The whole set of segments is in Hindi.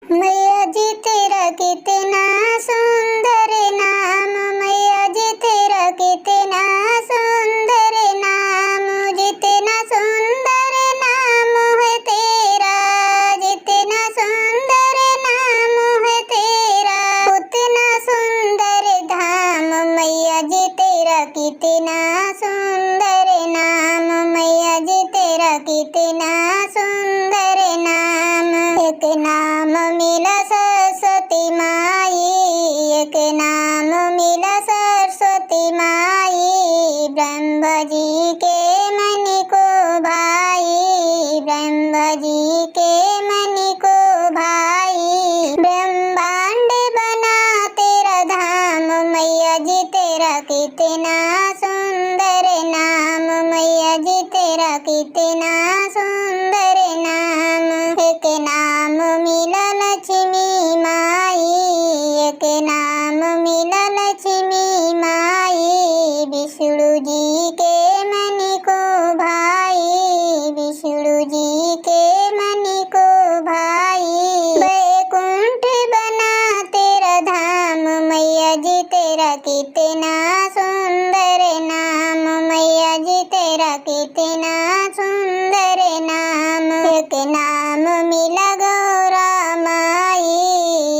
मैया जी तेरा कितना सुंदर नाम, मैया जी तेरा कितना सुंदर नाम, जितना सुंदर नाम है तेरा, जितना सुंदर नाम है तेरा, उतना सुंदर धाम। मैया जी तेरा कितना सुंदर नाम, मैया जी तेरा कितना सुंदर नाम। एक नाम मिला सरस्वती माई, एक नाम मिला सरस्वती माई, ब्रह्मा जी के मन को भाई, ब्रह्मा जी के मन को भाई। ब्रह्मांड बना तेरा धाम, मैया जी तेरा कितना सुंदर नाम, मैया जी तेरा कितना सुंदर नाम। एक नाम मिला लक्ष्मी माई, एक नाम मिला लक्ष्मी माई, विष्णु जी के मन को भाई, विष्णु जी के मन को भाई। वैकुंठ बना तेरा धाम, मैया जी तेरा कितना सुंदर नाम, मैया जी तेरा कितना सुंदर नाम। एक नाम मिला गौरा माई,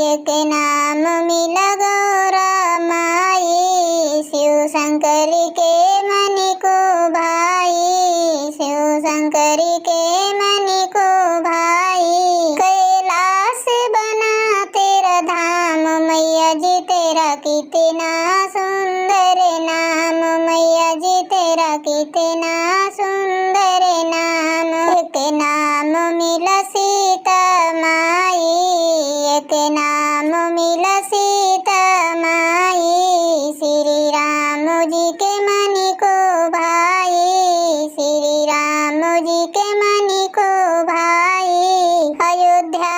एक नाम मिला गौरा माई, शिव शंकर के मन को भाई, शिव शंकर के मन को भाई। कैलाश बना तेरा धाम, मैया जी तेरा कितना सुंदर नाम, मैया जी तेरा कितना सुंदर नाम। एक नाम मिला सीता माई, एक नाम मिला सीता माई, श्री राम जी के मन को भाई, श्री राम जी के मन को भाई। अयोध्या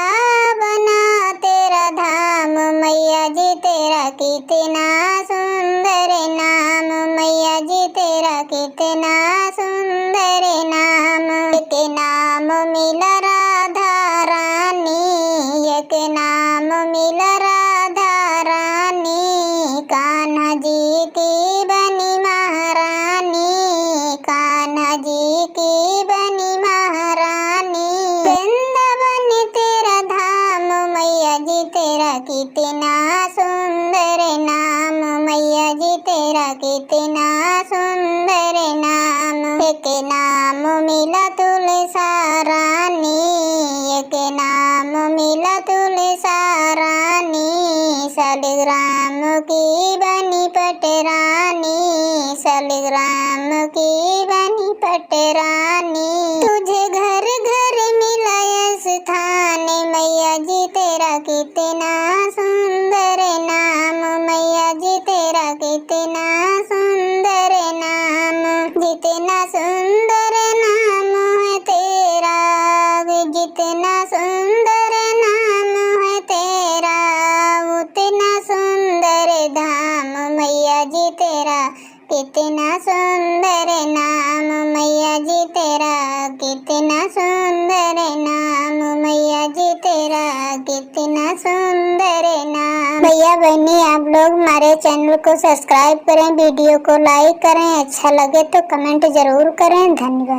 बना तेरा धाम, मैया जी तेरा कितना सुंदर नाम, मैया जी तेरा कितना सुंदर नाम। एक नाम मिला राधा रानी, एक नाम मिला राधा रानी, कान्हा जी की बनी महारानी, कान्हा जी की बनी महारानी। वृंदावन तेरा धाम, मैया जी तेरा कितना सुंदर नाम, मैया जी तेरा कितना सुंदर नाम। एक नाम मिला तुलसा रानी, एक नाम मिला तुलसा रानी, शालिग्राम की बनी पटरानी, शालिग्राम की बनी पटरानी। तुझे घर घर मिला स्थान, मैया जी तेरा कितना सुंदर नाम, मैया जी तेरा कितना सुंदर नाम। जितना सुंदर नाम है तेरा, जितना सुंदर नाम है तेरा, उतना सुंदर धाम। मैया जी तेरा कितना सुंदर नाम, मैया जी तेरा कितना सुंदर नाम, मैया जी तेरा कितना सुंदर नाम। भैया बहनी आप लोग हमारे चैनल को सब्सक्राइब करें, वीडियो को लाइक करें, अच्छा लगे तो कमेंट जरूर करें। धन्यवाद।